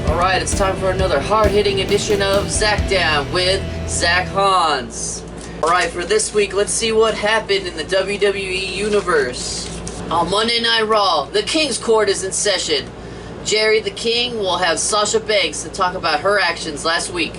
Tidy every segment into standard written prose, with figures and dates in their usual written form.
Alright, it's time for another hard-hitting edition of Zachdown with Zach Hans. Alright, for this week, let's see what happened in the WWE Universe. On Monday Night Raw, the King's Court is in session. Jerry the King will have Sasha Banks to talk about her actions last week.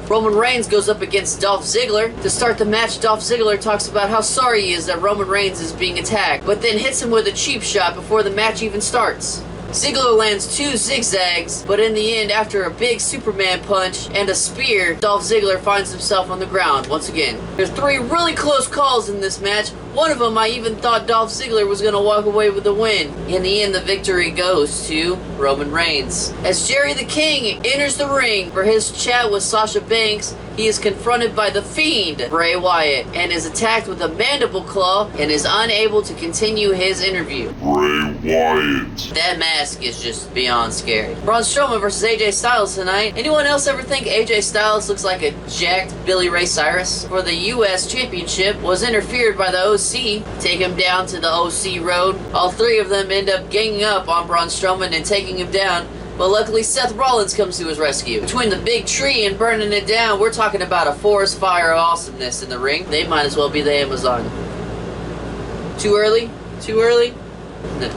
Roman Reigns goes up against Dolph Ziggler. To start the match, Dolph Ziggler talks about how sorry he is that Roman Reigns is being attacked, but then hits him with a cheap shot before the match even starts. Ziggler lands 2 zigzags, but in the end, after a big Superman punch and a spear, Dolph Ziggler finds himself on the ground once again. There's 3 really close calls in this match. One of them I even thought Dolph Ziggler was going to walk away with the win. In the end, the victory goes to Roman Reigns. As Jerry the King enters the ring for his chat with Sasha Banks, he is confronted by the Fiend, Bray Wyatt, and is attacked with a mandible claw and is unable to continue his interview. Bray Wyatt. That mask is just beyond scary. Braun Strowman versus AJ Styles tonight. Anyone else ever think AJ Styles looks like a jacked Billy Ray Cyrus? For the US Championship was interfered by the OC. Take him down to the OC road. All 3 of them end up ganging up on Braun Strowman and taking him down. But luckily Seth Rollins comes to his rescue. Between the big tree and burning it down, we're talking about a forest fire of awesomeness in the ring. They might as well be the Amazon. Too early? Too early?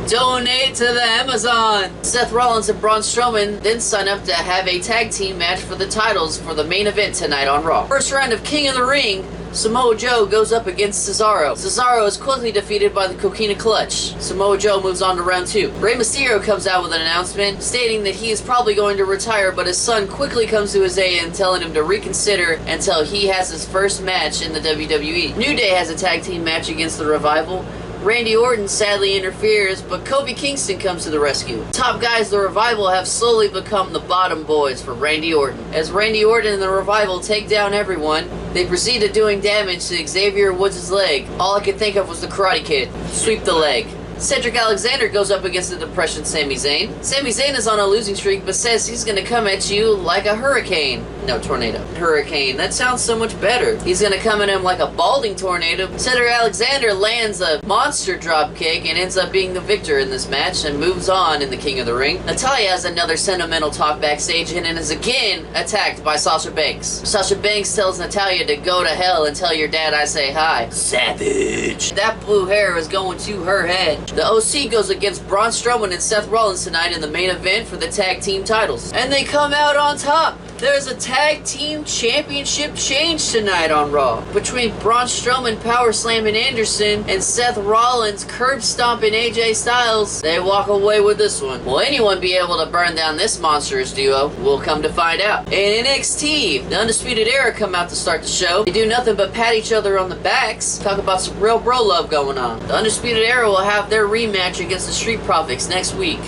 Donate to the Amazon! Seth Rollins and Braun Strowman then sign up to have a tag team match for the titles for the main event tonight on Raw. First round of King of the Ring, Samoa Joe goes up against Cesaro. Cesaro is quickly defeated by the Coquina Clutch. Samoa Joe moves on to round 2. Rey Mysterio comes out with an announcement stating that he is probably going to retire, but his son quickly comes to his aid and telling him to reconsider until he has his first match in the WWE. New Day has a tag team match against the Revival. Randy Orton sadly interferes, but Kofi Kingston comes to the rescue. Top guys, the Revival, have slowly become the bottom boys for Randy Orton. As Randy Orton and the Revival take down everyone, they proceed to doing damage to Xavier Woods' leg. All I could think of was the Karate Kid. Sweep the leg. Cedric Alexander goes up against the Depression Sami Zayn. Sami Zayn is on a losing streak, but says he's going to come at you like a hurricane. No, tornado. Hurricane. That sounds so much better. He's going to come at him like a balding tornado. Cedric Alexander lands a monster drop kick and ends up being the victor in this match and moves on in the King of the Ring. Natalya has another sentimental talk backstage and is again attacked by Sasha Banks. Sasha Banks tells Natalya to go to hell and tell your dad I say hi. Savage. That blue hair is going to her head. The OC goes against Braun Strowman and Seth Rollins tonight in the main event for the tag team titles. And they come out on top. There's a tag team championship change tonight on Raw. Between Braun Strowman power slamming Anderson and Seth Rollins curb stomping AJ Styles, they walk away with this one. Will anyone be able to burn down this monstrous duo? We'll come to find out. In NXT, the Undisputed Era come out to start the show. They do nothing but pat each other on the backs. Talk about some real bro love going on. The Undisputed Era will have their rematch against the Street Profits next week.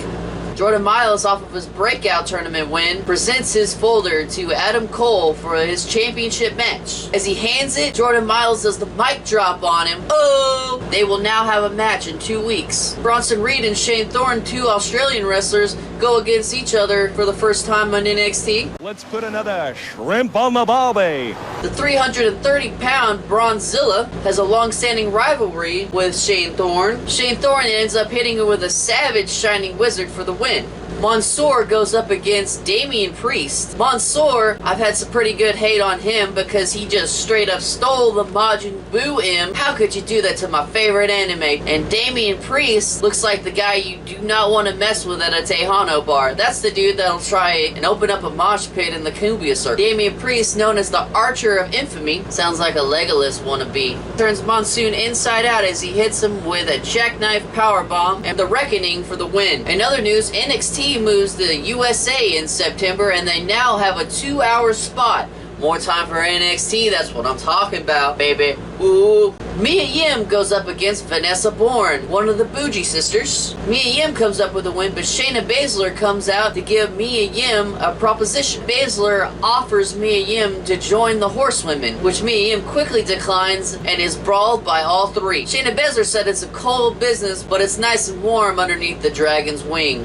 Jordan Miles, off of his breakout tournament win, presents his folder to Adam Cole for his championship match. As he hands it, Jordan Miles does the mic drop on him. Oh! They will now have a match in 2 weeks. Bronson Reed and Shane Thorne, 2 Australian wrestlers, go against each other for the first time on NXT. Let's put another shrimp on the barbie. The 330-pound Bronzilla has a long-standing rivalry with Shane Thorne. Shane Thorne ends up hitting him with a savage Shining Wizard for the win. Mansoor goes up against Damian Priest. Mansoor, I've had some pretty good hate on him because he just straight up stole the Majin Buu M. How could you do that to my favorite anime? And Damian Priest looks like the guy you do not want to mess with at a Tejano bar. That's the dude that'll try and open up a mosh pit in the Cumbia circle. Damian Priest, known as the Archer of Infamy, sounds like a Legolas wannabe, turns Monsoon inside out as he hits him with a jackknife powerbomb and the Reckoning for the win. In other news, NXT moves to the USA in September and they now have a 2-hour spot. More time for NXT, that's what I'm talking about, baby. Ooh. Mia Yim goes up against Vanessa Bourne, one of the Bougie sisters. Mia Yim comes up with a win, but Shayna Baszler comes out to give Mia Yim a proposition. Baszler offers Mia Yim to join the Horsewomen, which Mia Yim quickly declines and is brawled by all 3. Shayna Baszler said it's a cold business, but it's nice and warm underneath the dragon's wing.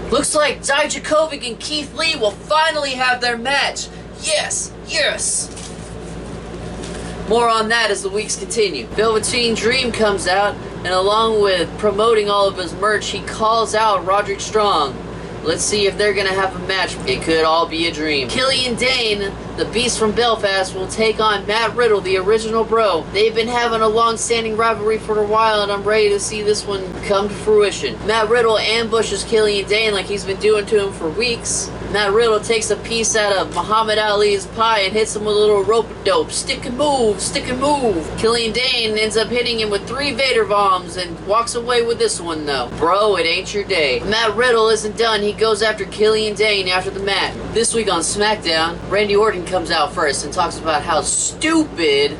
Looks like Dijakovic and Keith Lee will finally have their match. Yes! Yes! More on that as the weeks continue. Velveteen Dream comes out, and along with promoting all of his merch, he calls out Roderick Strong. Let's see if they're gonna have a match. It could all be a dream. Killian Dane, the Beast from Belfast, will take on Matt Riddle, the original bro. They've been having a long-standing rivalry for a while, and I'm ready to see this one come to fruition. Matt Riddle ambushes Killian Dane like he's been doing to him for weeks. Matt Riddle takes a piece out of Muhammad Ali's pie and hits him with a little rope-a-dope. Stick and move, stick and move. Killian Dane ends up hitting him with 3 Vader bombs and walks away with this one though. Bro, it ain't your day. Matt Riddle isn't done. He goes after Killian Dane after the match. This week on Smackdown, Randy Orton comes out first and talks about how stupid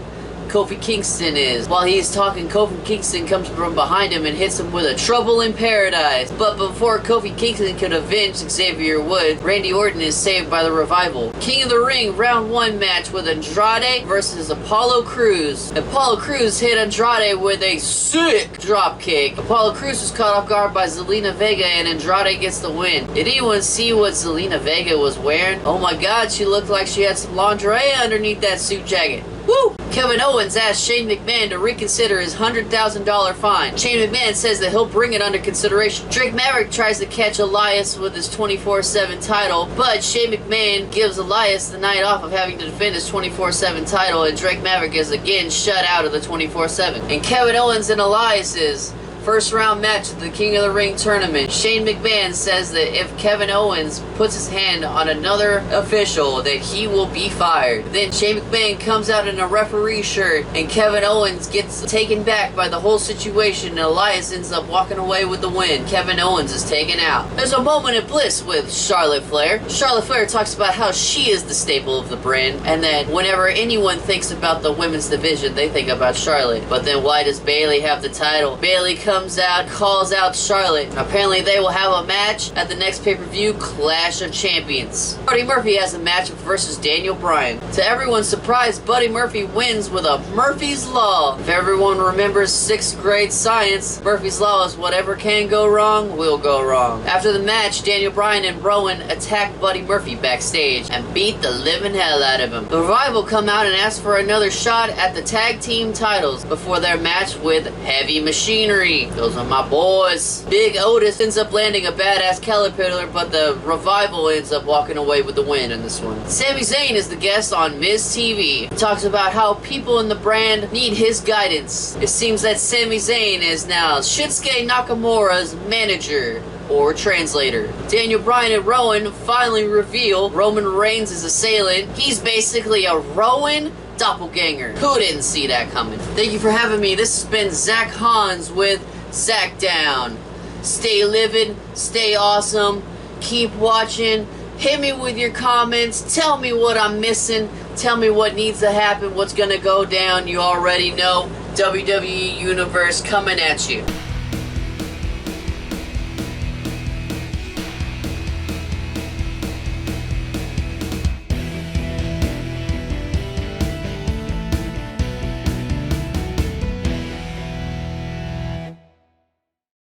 Kofi Kingston is. While he's talking, Kofi Kingston comes from behind him and hits him with a Trouble in Paradise. But before Kofi Kingston could avenge Xavier Woods, Randy Orton is saved by the Revival. King of the Ring round 1 match with Andrade versus Apollo Crews. Apollo Crews hit Andrade with a sick dropkick. Apollo Crews was caught off guard by Zelina Vega and Andrade gets the win. Did anyone see what Zelina Vega was wearing? Oh my god, she looked like she had some lingerie underneath that suit jacket. Woo! Kevin Owens asked Shane McMahon to reconsider his $100,000 fine. Shane McMahon says that he'll bring it under consideration. Drake Maverick tries to catch Elias with his 24/7 title, but Shane McMahon gives Elias the night off of having to defend his 24/7 title, and Drake Maverick is again shut out of the 24/7. And Kevin Owens and Elias's first round match at the King of the Ring tournament. Shane McMahon says that if Kevin Owens puts his hand on another official, that he will be fired. Then Shane McMahon comes out in a referee shirt and Kevin Owens gets taken back by the whole situation and Elias ends up walking away with the win. Kevin Owens is taken out. There's a moment of bliss with Charlotte Flair. Charlotte Flair talks about how she is the staple of the brand and that whenever anyone thinks about the women's division, they think about Charlotte. But then why does Bayley have the title? Bayley comes out, calls out Charlotte. Apparently they will have a match at the next pay-per-view, Clash of Champions. Buddy Murphy has a match versus Daniel Bryan. To everyone's surprise, Buddy Murphy wins with a Murphy's Law. If everyone remembers 6th grade science, Murphy's Law is whatever can go wrong, will go wrong. After the match, Daniel Bryan and Rowan attack Buddy Murphy backstage and beat the living hell out of him. The Revival come out and ask for another shot at the tag team titles before their match with Heavy Machinery. Those are my boys. Big Otis ends up landing a badass caterpillar, but the Revival ends up walking away with the win in this one. Sami Zayn is the guest on Miz TV. He talks about how people in the brand need his guidance. It seems that Sami Zayn is now Shinsuke Nakamura's manager or translator. Daniel Bryan and Rowan finally reveal Roman Reigns' assailant. He's basically a Rowan doppelganger. Who didn't see that coming? Thank you for having me. This has been Zach Hans with Zachdown. Stay living, stay awesome, keep watching, hit me with your comments, tell me what I'm missing, tell me what needs to happen, what's gonna go down. You already know. WWE Universe coming at you.